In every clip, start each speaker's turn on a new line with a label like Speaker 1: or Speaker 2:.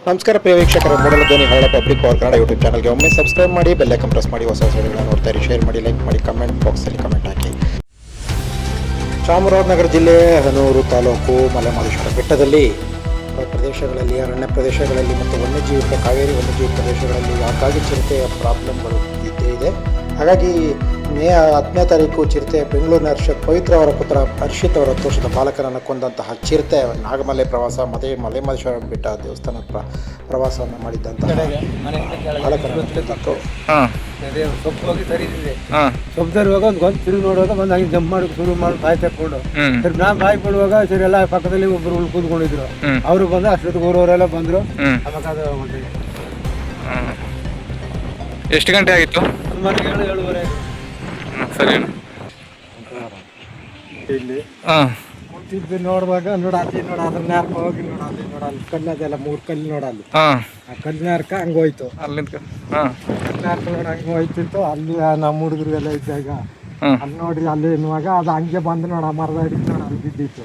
Speaker 1: ನಮಸ್ಕಾರ ಪ್ರಿಯ ವೀಕ್ಷಕರೇ, ಮೂಡಲ ಧ್ವನಿ ಹಳ್ಳ ಪಬ್ಲಿಕ್ ಪವರ್ ಕನ್ನಡ ಯೂಟ್ಯೂಬ್ ಚಾನಲ್ಗೆ ಒಮ್ಮೆ ಸಬ್ಸ್ಕ್ರೈಬ್ ಮಾಡಿ, ಬೆಲ್ ಐಕಾನ್ ಪ್ರೆಸ್ ಮಾಡಿ, ಹೊಸ ವಿಡಿಯೋಗಳನ್ನು ನೋಡ್ತಾ ಇರಿ. ಶೇರ್ ಮಾಡಿ, ಲೈಕ್ ಮಾಡಿ, ಕಮೆಂಟ್ ಬಾಕ್ಸಲ್ಲಿ ಕಮೆಂಟ್ ಹಾಕಿ. ಚಾಮರಾಜನಗರ ಜಿಲ್ಲೆ ಹನೂರು ತಾಲೂಕು ಮಲೆಮಹದೇಶ್ವರ ಬೆಟ್ಟದಲ್ಲಿ ಪ್ರದೇಶಗಳಲ್ಲಿ, ಅರಣ್ಯ ಪ್ರದೇಶಗಳಲ್ಲಿ ಮತ್ತು ವನ್ಯಜೀವಿ ಕಾವೇರಿ ವನ್ಯಜೀವಿ ಪ್ರದೇಶಗಳಲ್ಲಿ ಯಾಕಾಗಿ ಚಿರತೆಯ ಪ್ರಾಬ್ಲಮ್ಗಳು ಇದ್ದೇ ಇದೆ. ಹಾಗಾಗಿ ಮೇ 10ನೇ ತಾರೀಕು ಚಿರತೆ ಬೆಂಗಳೂರಿನ ಪವಿತ್ರ ಅವರ ಪುತ್ರ ಹರ್ಷಿತ್ ಅವರ 10 ವರ್ಷದ ಬಾಲಕನನ್ನು ಕೊಂದಂತಹ ಚಿರತೆ ನಾಗಮಲೆ ಪ್ರವಾಸ ಮತ್ತು ಮಲೆಮಹದೇಶ್ವರ ಬೆಟ್ಟ ದೇವಸ್ಥಾನ ಪ್ರವಾಸವನ್ನು ಮಾಡಿದ್ದಂತಹ ಬಾಲಕನನ್ನು ಕೊಂದಿತ್ತು.
Speaker 2: ಸೊಪ್ಪದರುವಾಗ ಒಂದು ತಿರುಗಿ ನೋಡುವಾಗ ಬಂದು ಹಂಗೆ ಜಂಪ್ ಮಾಡಿ ಶುರು ಮಾಡಿ ಬಾಯಿ ತಕ್ಕೊಂಡು ಸರಿ ನಾನು ಬಾಯಿ ಬಿಡುವಾಗ ಸರಿ ಎಲ್ಲ ಪಕ್ಕದಲ್ಲಿ ಒಬ್ಬರು ಕೂತ್ಕೊಂಡಿದ್ರು. ಅವರು ಬಂದು ಅಷ್ಟೊತ್ತಿಗೆ ಊರವರೆಲ್ಲ ಬಂದರು. ಅವಾಗ ಅದು
Speaker 3: ಎಷ್ಟು ಗಂಟೆ ಆಗಿತ್ತು?
Speaker 2: ಸುಮಾರು 7-7:30.
Speaker 3: ಸರಿ.
Speaker 2: ಇಲ್ಲಿ ಕೂತಿದ್ದು ನೋಡುವಾಗ ಅಲ್ಲಿ ಅದ್ರ ನ್ಯಾರ್ಕ ಹೋಗಿ ಅಲ್ಲಿ ಕಲ್ಲದೆಲ್ಲ 3 ಕಲ್ಲು ನೋಡಲ್ಲಿ ಆ ಕಲ್ಲು ನ್ಯಾರ್ಕ ಹಂಗೋಯ್ತು.
Speaker 3: ಅಲ್ಲಿಂದ
Speaker 2: ನ್ಯಾರ್ಕ ನೋಡಿ ಹಂಗೆ ಹೋಯ್ತಿತ್ತು. ಅಲ್ಲಿ ನಮ್ಮ ಹುಡುಗರಿಗೆಲ್ಲ ಇದ್ದಾಗ ಅಲ್ಲಿ ನೋಡ್ರಿ ಅಲ್ಲಿ ಎನ್ನುವಾಗ ಅದು ಹಂಗೆ ಬಂದು ನೋಡ ಮರದ ಹಿಡಿದು ನೋಡ ಅಲ್ಲಿ ಬಿದ್ದಿತ್ತು.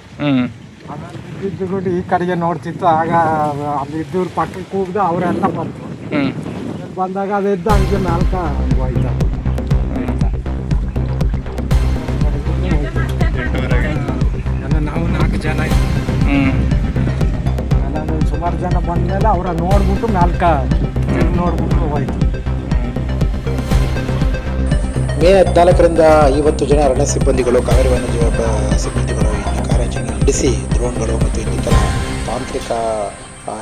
Speaker 2: ಅದ್ರಲ್ಲಿ ಬಿದ್ದಿದ್ದು ಕೂಡ ಈ ಕಡೆಗೆ ನೋಡ್ತಿತ್ತು. ಆಗ ಅಲ್ಲಿ ಇದ್ದವ್ರ ಪಕ್ಕಕ್ಕೆ ಕೂಗ್ದು ಅವರೆಲ್ಲ ಬಂತು. ಬಂದಾಗ ಅದು ಎದ್ದು ಹಂಗೆ ನಾಲ್ಕ ಹಂಗೆ ಹೋಯ್ತು. ನಾವು 4 ಜನ ಸುಮಾರು ಜನ ಬಂದಮೇಲೆ ಅವರ ನೋಡ್ಬಿಟ್ಟು ನೋಡ್ಬಿಟ್ಟು ಹೋಯ್ತು.
Speaker 1: ಮೇ 14ರಿಂದ 50 ಜನ ಅರಣ್ಯ ಸಿಬ್ಬಂದಿಗಳು, ಕಾವೇರಿ ವನ್ಯಜೀವಿ ಸಿಬ್ಬಂದಿಗಳು ಇಲ್ಲಿ ಕಾರ್ಯಾಚರಣೆ ನಡೆಸಿ ಡ್ರೋನ್ಗಳು ಮತ್ತು ಇನ್ನಿತರ ತಾಂತ್ರಿಕ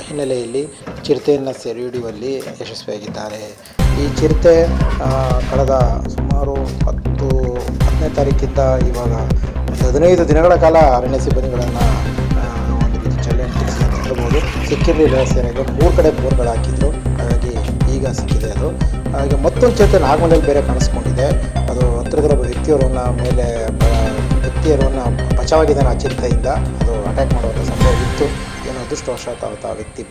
Speaker 1: ಹಿನ್ನೆಲೆಯಲ್ಲಿ ಚಿರತೆಯನ್ನು ಸೆರೆ ಹಿಡಿಯುವಲ್ಲಿ ಯಶಸ್ವಿಯಾಗಿದ್ದಾರೆ. ಈ ಚಿರತೆ ಕಳೆದ ಸುಮಾರು 10ನೇ ತಾರೀಕಿಂದ ಇವಾಗ 15 ದಿನಗಳ ಕಾಲ ಅರಣ್ಯ ಸಿಬ್ಬಂದಿಗಳನ್ನು ಒಂದು ರೀತಿ ಚಾಲೆಂಜ್ ಅಂತ ಹೇಳ್ಬೋದು. ಸಿಕ್ಕಿರಲಿಲ್ಲ. ಸೇನೆಗೆ 3 ಕಡೆ ಬೋರ್ಗಳು ಹಾಕಿದ್ರು. ಹಾಗಾಗಿ ಈಗ ಸಿಕ್ಕಿದೆ ಅದು. ಹಾಗೆ ಮತ್ತೊಂದು ಚಿರತೆ ನಾಗಮಲೆಯಲ್ಲಿ ಬೇರೆ ಕಾಣಿಸ್ಕೊಂಡಿದೆ. ಅದು ಹತ್ತಿರದ ವ್ಯಕ್ತಿಯವರನ್ನು ಬಚಾವಾಗಿದ್ದಾನೆ. ಆ ಚಿರತೆಯಿಂದ ಅದು ಅಟ್ಯಾಕ್ ಮಾಡುವಂಥ ಸಂಭವ ಇತ್ತು. ಏನೋ ಅದೃಷ್ಟವಶಾತ್ ಆ ವ್ಯಕ್ತಿ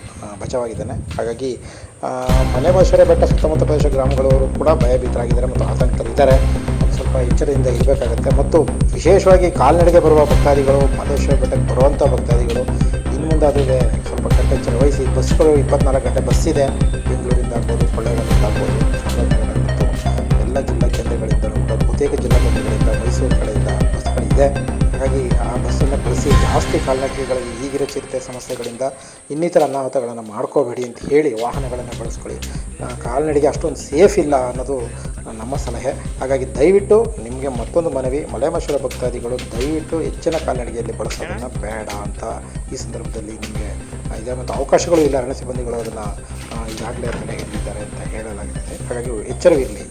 Speaker 1: ಬಚಾವಾಗಿದ್ದಾನೆ. ಹಾಗಾಗಿ ಮಲೆಮಹದೇಶ್ವರ ಬೆಟ್ಟ ಸುತ್ತಮುತ್ತ ಪ್ರದೇಶ ಗ್ರಾಮಗಳವರು ಕೂಡ ಭಯಭೀತರಾಗಿದ್ದಾರೆ ಮತ್ತು ಆತಂಕದಲ್ಲಿದ್ದಾರೆ. ಸ್ವಲ್ಪ ಎಚ್ಚರದಿಂದ ಇರಬೇಕಾಗುತ್ತೆ. ಮತ್ತು ವಿಶೇಷವಾಗಿ ಕಾಲ್ನಡೆಗೆ ಬರುವ ಭಕ್ತಾದಿಗಳು, ಮಹದೇಶ್ವರ ಬೆಟ್ಟಕ್ಕೆ ಬರುವಂಥ ಭಕ್ತಾದಿಗಳು ಇನ್ನು ಮುಂದೆ ಅದುವೇ ಸ್ವಲ್ಪ ಕಟ್ಟೆಚ್ಚರ ವಹಿಸಿ. ಬಸ್ಗಳು 24 ಗಂಟೆ ಬಸ್ ಇದೆ. ಬೆಂಗಳೂರಿಂದ ಆಗ್ಬೋದು, ಕೊಳ್ಳೇಗಾಲದಿಂದ ಆಗ್ಬೋದು, ಮತ್ತು ಎಲ್ಲ ಜಿಲ್ಲಾ ಕೇಂದ್ರಗಳಿಂದಲೂ ಕೂಡ ಬಹುತೇಕ ಜಿಲ್ಲಾ ಕೇಂದ್ರಗಳಿಂದ, ಮೈಸೂರು ಕಡೆಯಿಂದ ಬಸ್ಗಳಿದೆ. ಹಾಗಾಗಿ ಆ ಬಸ್ಸನ್ನು ಬಳಸಿ ಜಾಸ್ತಿ ಕಾಲ್ನಡಿಗೆಗಳಲ್ಲಿ ಈಗಿರೋ ಚಿರತೆ ಸಮಸ್ಯೆಗಳಿಂದ ಇನ್ನಿತರ ಅನಾಹುತಗಳನ್ನು ಮಾಡ್ಕೋಬೇಡಿ ಅಂತ ಹೇಳಿ ವಾಹನಗಳನ್ನು ಬಳಸ್ಕೊಳ್ಳಿ. ಕಾಲ್ನಡಿಗೆ ಅಷ್ಟೊಂದು ಸೇಫ್ ಇಲ್ಲ ಅನ್ನೋದು ನಮ್ಮ ಸಲಹೆ. ಹಾಗಾಗಿ ದಯವಿಟ್ಟು ನಿಮಗೆ ಮತ್ತೊಂದು ಮನವಿ, ಮಲೆಮಹದೇಶ್ವರ ಭಕ್ತಾದಿಗಳು ದಯವಿಟ್ಟು ಹೆಚ್ಚಿನ ಕಾಲ್ನಡಿಗೆಯಲ್ಲಿ ಬಳಸೋದನ್ನು ಬೇಡ ಅಂತ ಈ ಸಂದರ್ಭದಲ್ಲಿ ನಿಮಗೆ ಇದೆ. ಮತ್ತು ಅವಕಾಶಗಳು ಇಲ್ಲ. ಅರಣ್ಯ ಸಿಬ್ಬಂದಿಗಳು ಅದನ್ನು ಈಗಾಗಲೇ ತಡೆಹಿಡಿದಿದ್ದಾರೆ ಅಂತ ಹೇಳಲಾಗಿದೆ. ಹಾಗಾಗಿ ಎಚ್ಚರವಿರಲಿ.